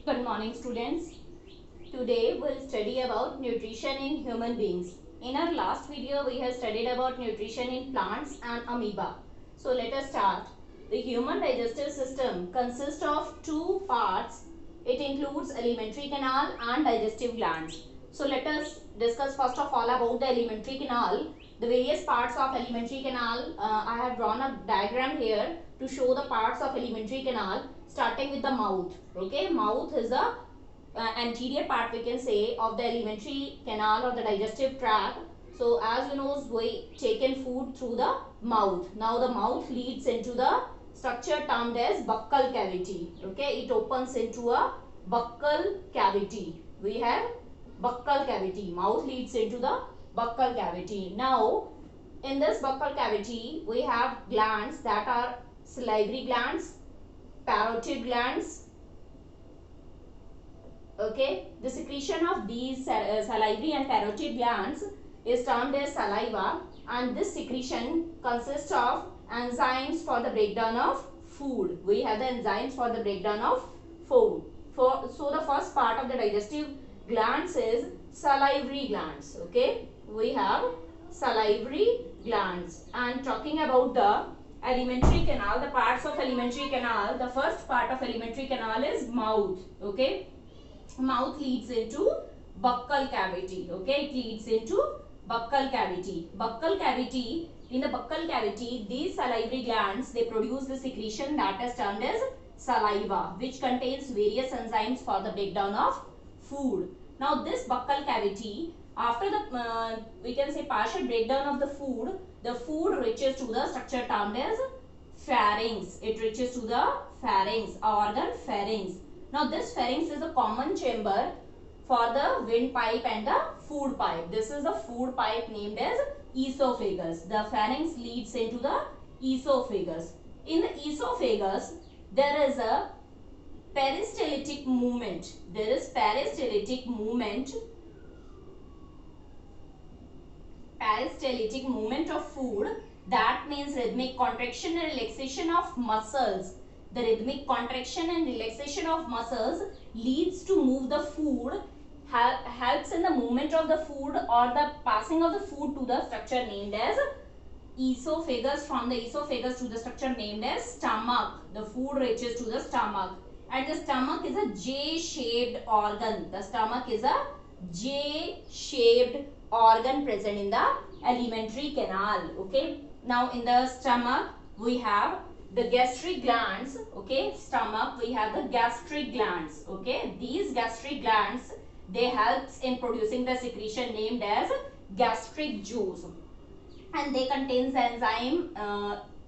Good morning, students. Today we'll study about nutrition in human beings. In our last video, we have studied about nutrition in plants and amoeba. So let us start. The human digestive system consists of two parts. It includes alimentary canal and digestive glands. So let us discuss first of all about the alimentary canal. The various parts of alimentary canal. I have drawn a diagram here to show the parts of alimentary canal, starting with the mouth. Okay, mouth is the anterior part, we can say, of the alimentary canal or the digestive tract. So as you know, we take in food through the mouth. Now the mouth leads into the structure termed as buccal cavity. Okay, it opens into a buccal cavity. We have buccal cavity. Mouth leads into the buccal cavity. Now in this buccal cavity, we have glands that are salivary glands, parotid glands. Okay, the secretion of these salivary and parotid glands is termed as saliva, and this secretion consists of enzymes for the breakdown of food. We have the enzymes for the breakdown of food. So the first part of the digestive glands is salivary glands. Okay, we have salivary glands. And talking about the alimentary canal, the parts of alimentary canal, the first part of alimentary canal is mouth. Okay, mouth leads into buccal cavity. Okay, it leads into buccal cavity. Buccal cavity, in the buccal cavity, these salivary glands, they produce the secretion that is termed as saliva, which contains various enzymes for the breakdown of food. Now this buccal cavity, after the we can say partial breakdown of the food reaches to the structure termed as pharynx. It reaches to the pharynx, organ pharynx. Now this pharynx is a common chamber for the windpipe and the food pipe. This is the food pipe named as esophagus. The pharynx leads into the esophagus. In the esophagus, there is a peristaltic movement. There is peristaltic movement of food. That means rhythmic contraction and relaxation of muscles. The rhythmic contraction and relaxation of muscles leads to move the food, helps in the movement of the food or the passing of the food to the structure named as esophagus. From the esophagus to the structure named as stomach. The food reaches to the stomach. And the stomach is a J-shaped organ. The stomach is a J-shaped organ present in the alimentary canal. Okay. Now in the stomach we have the gastric glands. Okay, stomach we have the gastric glands. Okay, these gastric glands, they helps in producing the secretion named as gastric juice, and they contains the enzyme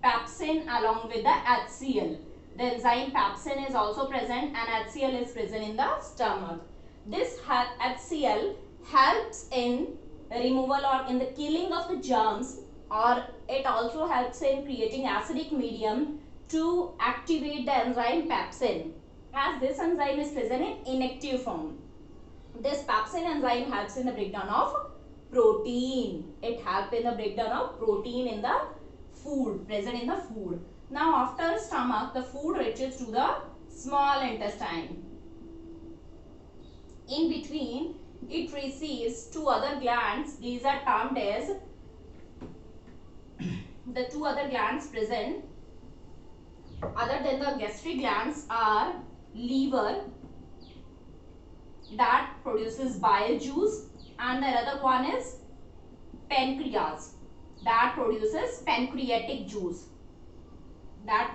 pepsin along with the HCl. The enzyme pepsin is also present and HCl is present in the stomach. This HCl helps in removal or in the killing of the germs, or it also helps in creating acidic medium to activate the enzyme pepsin, as this enzyme is present in inactive form. This pepsin enzyme helps in the breakdown of protein. It helps in the breakdown of protein in the food, present in the food. Now after stomach, the food reaches to the small intestine. In between, it receives two other glands. These are termed as the two other glands present other than the gastric glands are liver that produces bile juice, and the other one is pancreas that produces pancreatic juice. Now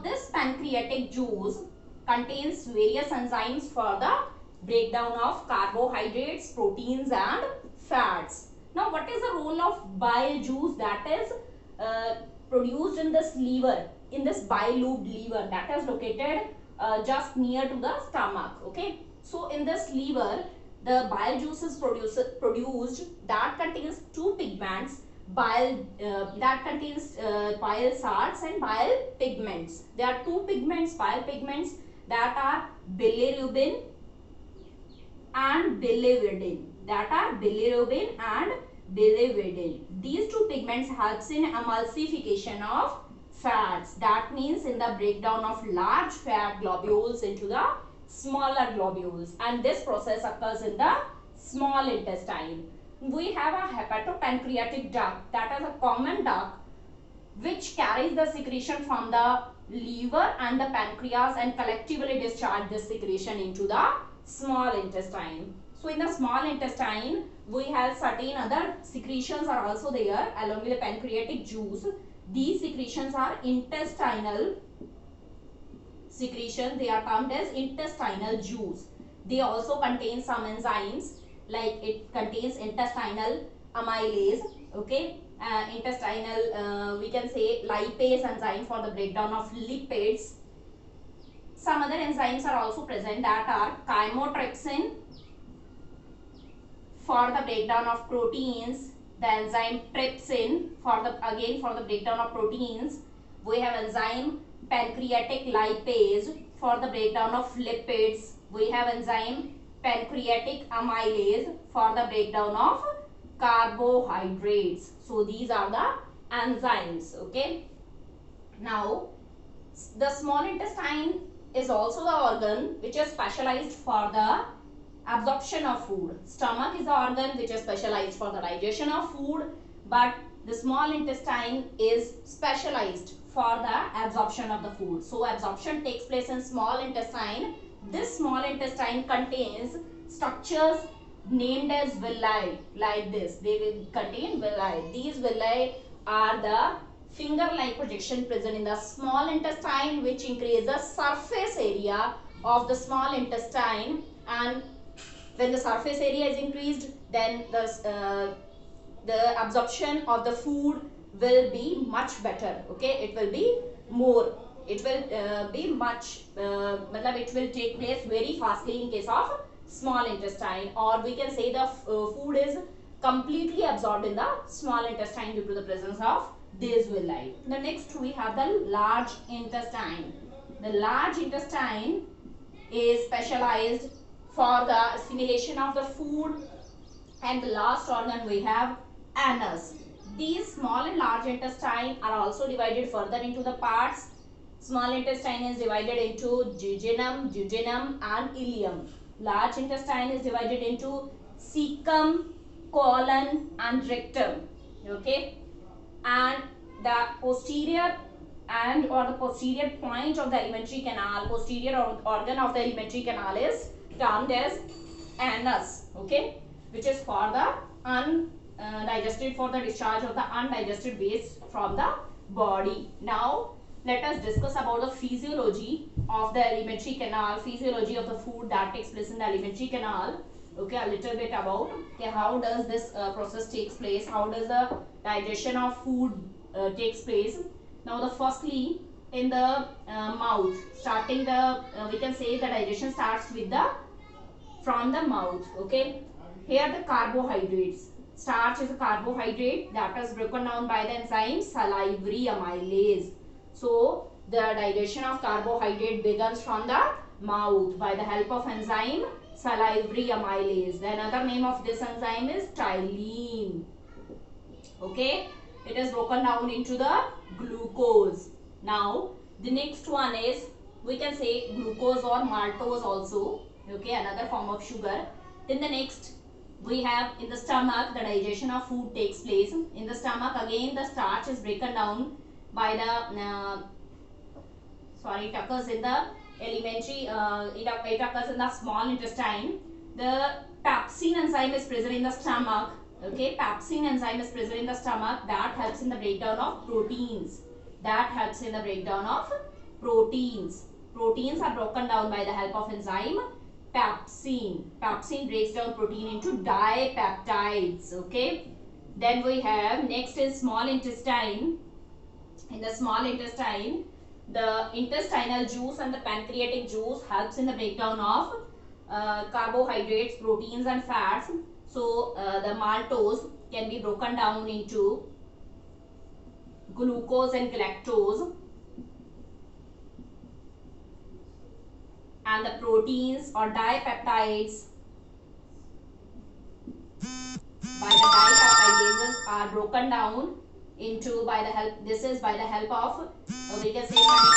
this pancreatic juice contains various enzymes for the breakdown of carbohydrates, proteins and fats. Now what is the role of bile juice that is produced in this liver, in this bile-looped liver that is located just near to the stomach? Okay, so in this liver, the bile juice is produced that contains two pigments, bile salts and bile pigments. There are two pigments, bile pigments, that are bilirubin and biliverdin. These two pigments helps in emulsification of fats. That means in the breakdown of large fat globules into the smaller globules, and this process occurs in the small intestine. We have a hepatopancreatic duct, that is a common duct which carries the secretion from the liver and the pancreas and collectively discharge this secretion into the small intestine. So in the small intestine, we have certain other secretions are also there along with the pancreatic juice. These secretions are intestinal secretions. They are termed as intestinal juice. They also contain some enzymes, like it contains intestinal amylase, okay, intestinal we can say lipase enzyme for the breakdown of lipids. Some other enzymes are also present, that are chymotrypsin for the breakdown of proteins, the enzyme trypsin for the again for the breakdown of proteins. We have enzyme pancreatic lipase for the breakdown of lipids. We have enzyme pancreatic amylase for the breakdown of carbohydrates. So these are the enzymes, okay. Now the small intestine is also the organ which is specialized for the absorption of food. Stomach is the organ which is specialized for the digestion of food, but the small intestine is specialized for the absorption of the food. So absorption takes place in small intestine. This small intestine contains structures named as villi, like this. They will contain villi. These villi are the finger-like projection present in the small intestine, which increase the surface area of the small intestine, and when the surface area is increased, then the absorption of the food will be much better, okay. It will be more, it will be much it will take place very fastly in case of small intestine, or we can say the food is completely absorbed in the small intestine due to the presence of these villi. The next we have the large intestine. The large intestine is specialized for the assimilation of the food, and the last organ we have anus. These small and large intestine are also divided further into the parts. Small intestine is divided into duodenum and ileum. Large intestine is divided into cecum, colon and rectum, okay. And the posterior or the posterior point of the alimentary canal, posterior organ of the alimentary canal is termed as anus, okay, which is for the undigested, for the discharge of the undigested waste from the body. Now let us discuss about the physiology of the alimentary canal, physiology of the food that takes place in the alimentary canal. Okay, a little bit about, okay, how does this process takes place, how does the digestion of food takes place. Now the firstly in the mouth, starting the we can say the digestion starts with the from the mouth, okay. Here the carbohydrates, starch is a carbohydrate that is broken down by the enzyme salivary amylase. So the digestion of carbohydrate begins from the mouth by the help of enzyme salivary amylase. The another name of this enzyme is ptyalin, okay. It is broken down into the glucose. Now the next one is, we can say glucose or maltose also, okay, another form of sugar. Then the next we have in the stomach, the digestion of food takes place. In the stomach again the starch is broken down by the it occurs in the alimentary it occurs in the small intestine. The pepsin enzyme is present in the stomach, okay. Pepsin enzyme is present in the stomach that helps in the breakdown of proteins, proteins are broken down by the help of enzyme pepsin. Pepsin breaks down protein into dipeptides, okay. Then we have next is small intestine. In the small intestine, the intestinal juice and the pancreatic juice helps in the breakdown of carbohydrates, proteins and fats. So the maltose can be broken down into glucose and galactose, and the proteins or dipeptides by the dipeptidases are broken down into by the help of we can say